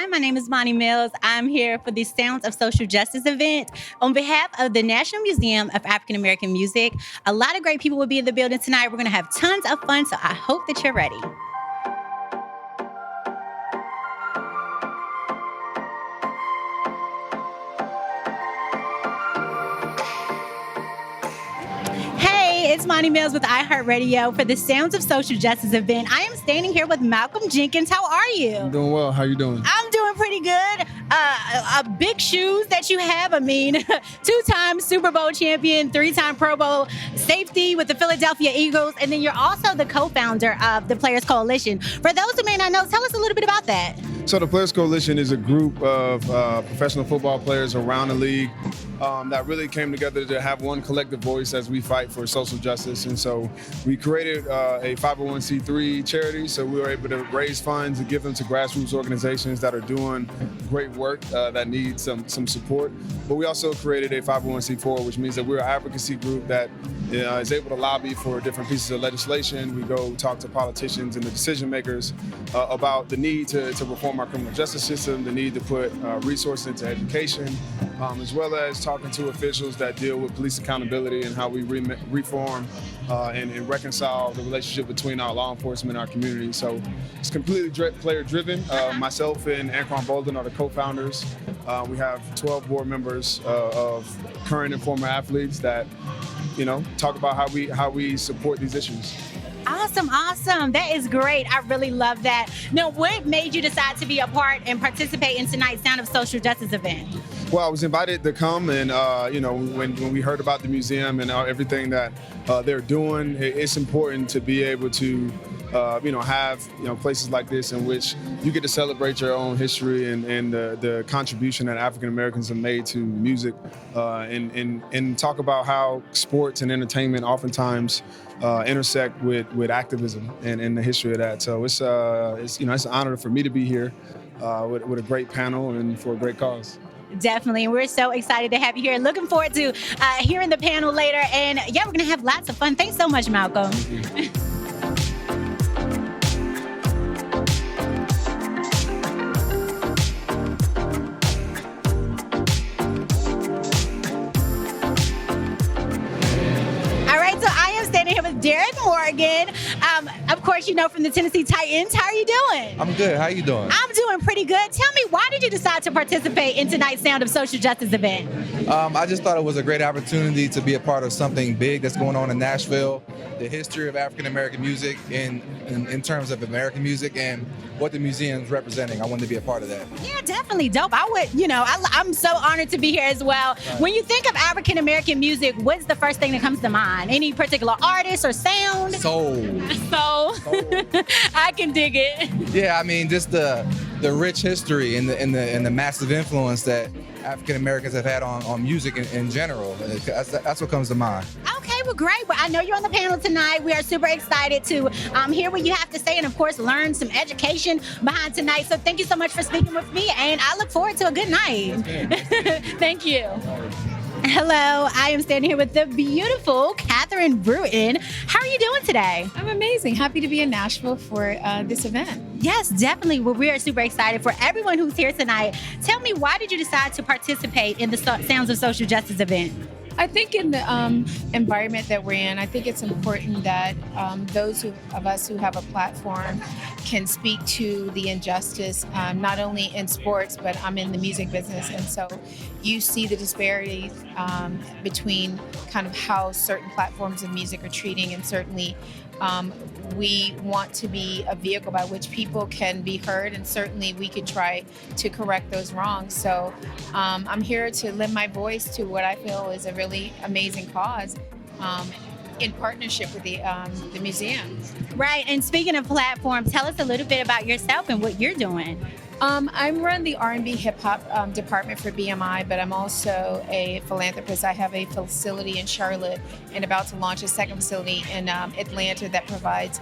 Hi, my name is Monty Mills. I'm here for the Sounds of Social Justice event on behalf of the National Museum of African American Music. A lot of great people will be in the building tonight. We're going to have tons of fun, so I hope that you're ready. Hey, it's Monty Mills with iHeartRadio for the Sounds of Social Justice event. I am standing here with Malcolm Jenkins. How are you? I'm doing well. How you doing? I'm doing pretty good. Big shoes that you have. I mean, 2-time Super Bowl champion, 3-time Pro Bowl safety with the Philadelphia Eagles, and then you're also the co-founder of the Players Coalition. For those who may not know, tell us a little bit about that. So the Players Coalition is a group of professional football players around the league that really came together to have one collective voice as we fight for social justice. And so we created a 501c3 charity, so we were able to raise funds and give them to grassroots organizations that are doing great work that need some support. But we also created a 501c4, which means that we're an advocacy group that is able to lobby for different pieces of legislation. We go talk to politicians and the decision makers about the need to reform our criminal justice system, the need to put resources into education, as well as talking to officials that deal with police accountability and how we reform and reconcile the relationship between our law enforcement and our community. So it's completely player-driven. Myself and Anquan Bolden are the co-founders. We have 12 board members of current and former athletes that, talk about how we support these issues. Awesome. That is great. I really love that. Now, what made you decide to be a part and participate in tonight's Sound of Social Justice event? Well, I was invited to come, and when we heard about the museum and everything that they're doing, it's important to be able to have places like this in which you get to celebrate your own history and the contribution that African Americans have made to music, and talk about how sports and entertainment oftentimes intersect with activism and the history of that. So it's an honor for me to be here with a great panel and for a great cause. Definitely. We're so excited to have you here. Looking forward to hearing the panel later. And yeah, we're going to have lots of fun. Thanks so much, Malcolm. Derrick Morgan, of course, from the Tennessee Titans. How are you doing? I'm good. How you doing? I'm doing pretty good. Tell me, why did you decide to participate in tonight's Sound of Social Justice event? I just thought it was a great opportunity to be a part of something big that's going on in Nashville, the history of African American music in terms of American music and what the museum's representing. I wanted to be a part of that. Yeah, definitely dope. I would, I'm so honored to be here as well. Right. When you think of African American music, what's the first thing that comes to mind? Any particular artist or sound? Soul. I can dig it. Yeah, I mean, just the rich history and the massive influence that African Americans have had on music in general. That's what comes to mind. Okay, well, great. Well, I know you're on the panel tonight. We are super excited to hear what you have to say and, of course, learn some education behind tonight. So thank you so much for speaking with me, and I look forward to a good night. Thank you. Hello, I am standing here with the beautiful Catherine Brewton. How are you doing today? I'm amazing. Happy to be in Nashville for this event. Yes, definitely. Well, we are super excited. For everyone who's here tonight, tell me, why did you decide to participate in the Sounds of Social Justice event? I think in the environment that we're in, I think it's important that those of us who have a platform can speak to the injustice, not only in sports, but I'm in the music business. And so you see the disparities between kind of how certain platforms of music are treating, and certainly we want to be a vehicle by which people can be heard, and certainly we could try to correct those wrongs. So I'm here to lend my voice to what I feel is a really amazing cause in partnership with the museum. Right, and speaking of platforms, tell us a little bit about yourself and what you're doing. I run the R&B hip hop department for BMI, but I'm also a philanthropist. I have a facility in Charlotte and about to launch a second facility in Atlanta that provides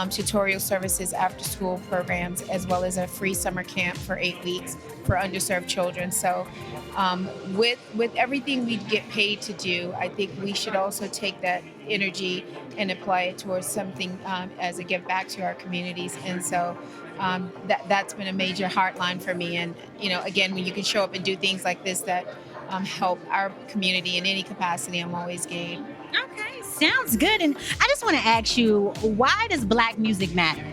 tutorial services, after school programs, as well as a free summer camp for 8 weeks for underserved children. So with everything we get paid to do, I think we should also take that energy and apply it towards something as a give back to our communities. And so that's been a major heartline for me. And, again, when you can show up and do things like this that help our community in any capacity, I'm always game. Okay, sounds good. And I just want to ask you, why does Black music matter?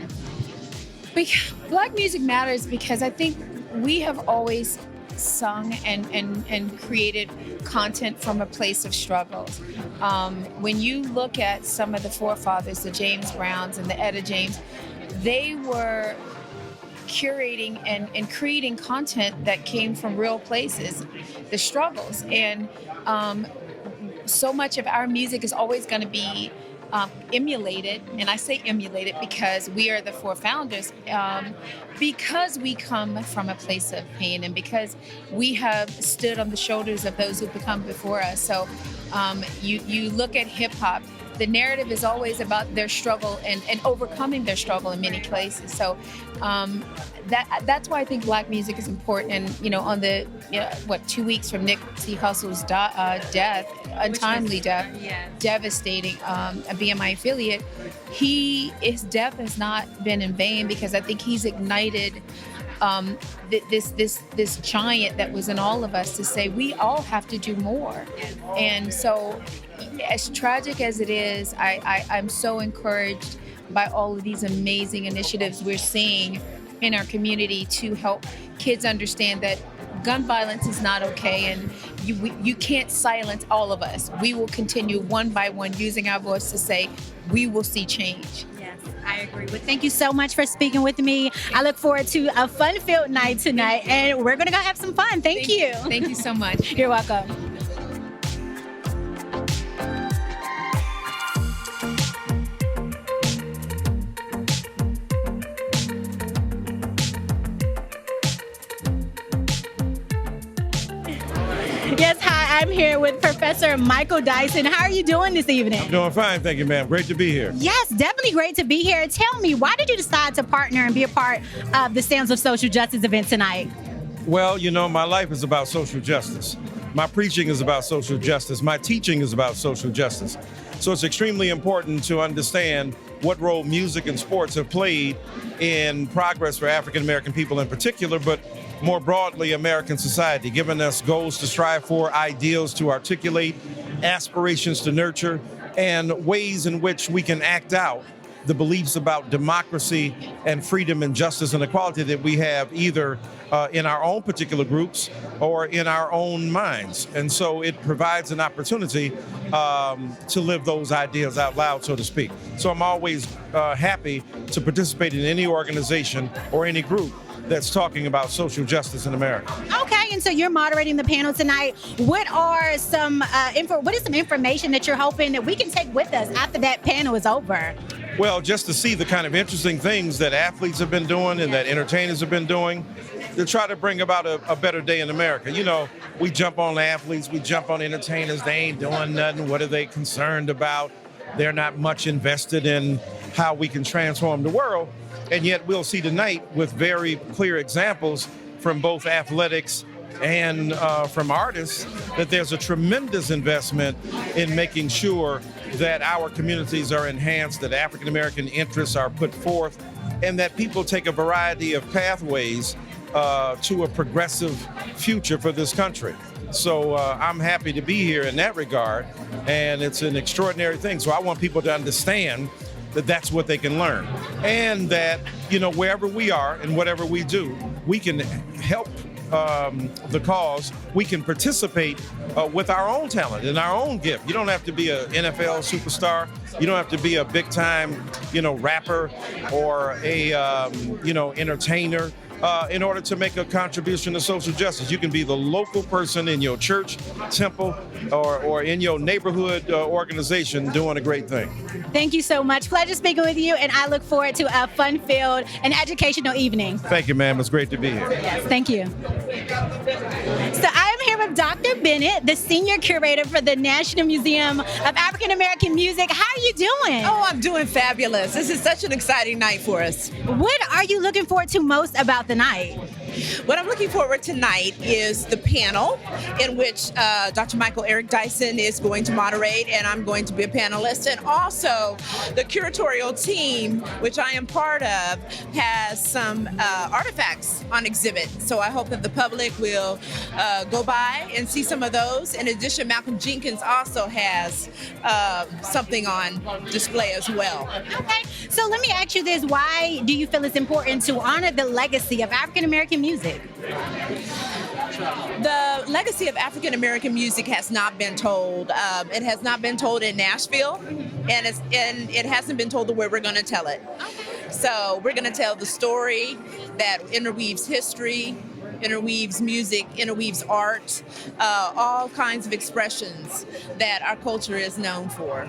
Black music matters because I think we have always sung and created content from a place of struggles. When you look at some of the forefathers, the James Browns and the Etta James, they were curating and creating content that came from real places, the struggles. And so much of our music is always going to be emulated, and I say emulated because we are the four founders, because we come from a place of pain and because we have stood on the shoulders of those who've come before us. So you look at hip hop, the narrative is always about their struggle and overcoming their struggle in many places. So that's why I think Black music is important. And on the 2 weeks from Nipsey Hussle's death, untimely death, devastating, a BMI affiliate, his death has not been in vain because I think he's ignited this giant that was in all of us to say we all have to do more. And so, as tragic as it is, I'm so encouraged by all of these amazing initiatives we're seeing in our community to help kids understand that gun violence is not okay, and you can't silence all of us. We will continue one by one using our voice to say we will see change. Yes, I agree. Well, thank you so much for speaking with me. I look forward to a fun-filled night tonight, and we're going to go have some fun. Thank you. Thank you so much. You're welcome. Yes, hi, I'm here with Professor Michael Dyson. How are you doing this evening? I'm doing fine, thank you, ma'am. Great to be here. Yes, definitely great to be here. Tell me, why did you decide to partner and be a part of the Sounds of Social Justice event tonight? Well, my life is about social justice. My preaching is about social justice. My teaching is about social justice. So it's extremely important to understand what role music and sports have played in progress for African American people in particular, but more broadly American society, giving us goals to strive for, ideals to articulate, aspirations to nurture, and ways in which we can act out the beliefs about democracy and freedom and justice and equality that we have either in our own particular groups or in our own minds. And so it provides an opportunity to live those ideas out loud, so to speak. So I'm always happy to participate in any organization or any group that's talking about social justice in America. Okay, and so you're moderating the panel tonight. What are some what is some information that you're hoping that we can take with us after that panel is over? Well, just to see the kind of interesting things that athletes have been doing and that entertainers have been doing to try to bring about a better day in America. We jump on athletes, we jump on entertainers, they ain't doing nothing. What are they concerned about? They're not much invested in how we can transform the world. And yet we'll see tonight with very clear examples from both athletics and from artists that there's a tremendous investment in making sure that our communities are enhanced, that African American interests are put forth, and that people take a variety of pathways to a progressive future for this country. So I'm happy to be here in that regard, and it's an extraordinary thing. So I want people to understand that that's what they can learn, and that wherever we are and whatever we do, we can help the cause. We can participate with our own talent and our own gift. You don't have to be an NFL superstar. You don't have to be a big time rapper or a entertainer in order to make a contribution to social justice. You can be the local person in your church, temple, or in your neighborhood organization doing a great thing. Thank you so much. Pleasure speaking with you, and I look forward to a fun-filled and educational evening. Thank you, ma'am. It's great to be here. Yes, thank you. So I'm here with with Dr. Bennett, the senior curator for the National Museum of African American Music. How are you doing? Oh, I'm doing fabulous. This is such an exciting night for us. What are you looking forward to most about the night? What I'm looking forward to tonight is the panel in which Dr. Michael Eric Dyson is going to moderate, and I'm going to be a panelist. And also, the curatorial team, which I am part of, has some artifacts on exhibit. So I hope that the public will go by and see some of those. In addition, Malcolm Jenkins also has something on display as well. Okay, so let me ask you this. Why do you feel it's important to honor the legacy of African American music? The legacy of African American music has not been told. It has not been told in Nashville, and it hasn't been told the way we're going to tell it. So we're going to tell the story that interweaves history, interweaves music, interweaves art, all kinds of expressions that our culture is known for.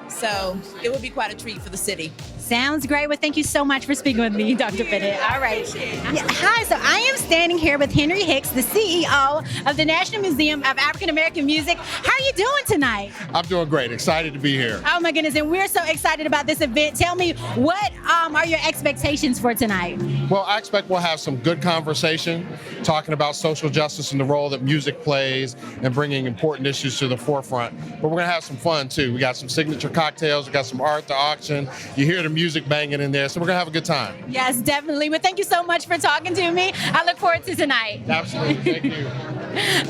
So it will be quite a treat for the city. Sounds great. Well, thank you so much for speaking with me, Dr. Bennett. All right. Yeah, hi, so I am standing here with Henry Hicks, the CEO of the National Museum of African American Music. How are you doing tonight? I'm doing great. Excited to be here. Oh my goodness, and we're so excited about this event. Tell me, what are your expectations for tonight? Well, I expect we'll have some good conversation, talking about social justice and the role that music plays and bringing important issues to the forefront. But we're going to have some fun, too. We got some signature cocktails. We got some art to auction. You hear the music banging in there, so we're going to have a good time. Yes, definitely. Well, thank you so much for talking to me. I look forward to tonight. Absolutely. Thank you.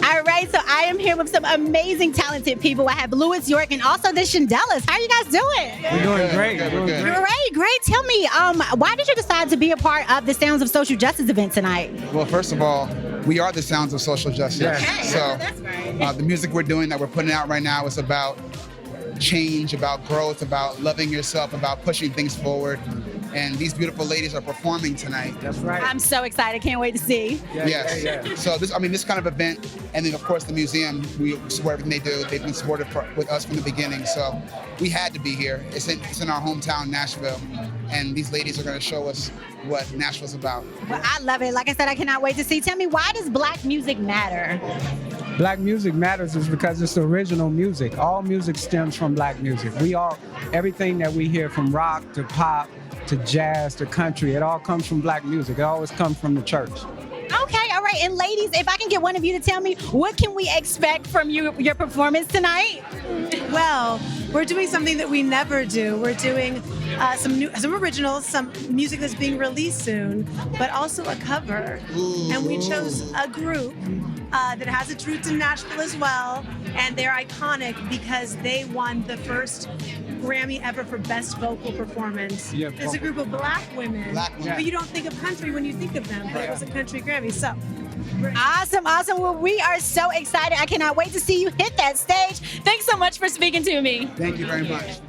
All right, so I am here with some amazing, talented people. I have Louis York and also the Shandellas. How are you guys doing? We're doing great. We're good. Great. Tell me, why did you decide to be a part of the Sounds of Social Justice event tonight? Well, first of all, we are the Sounds of Social Justice. Okay, So that's right. the music we're doing that we're putting out right now is about change, about growth, about loving yourself, about pushing things forward. And these beautiful ladies are performing tonight. That's right. I'm so excited. Can't wait to see. Yes. So this kind of event, and then of course the museum, we support everything they do. They've been supportive with us from the beginning. So we had to be here. It's in our hometown, Nashville. And these ladies are going to show us what Nashville's about. Well, I love it. Like I said, I cannot wait to see. Tell me, why does Black music matter? Black music matters is because it's the original music. All music stems from Black music. Everything that we hear, from rock to pop to jazz to country, it all comes from Black music. It always comes from the church. Okay, all right. And ladies, if I can get one of you to tell me, what can we expect from your performance tonight? Well, we're doing something that we never do. We're doing some originals, some music that's being released soon, but also a cover. And we chose a group that has its roots in Nashville as well, and they're iconic because they won the first Grammy ever for Best Vocal Performance. Yeah, It's a group of Black women, but you don't think of country when you think of them, but it was a country Grammy. So. Awesome. Well, we are so excited. I cannot wait to see you hit that stage. Thanks so much for speaking to me. Thank you very much.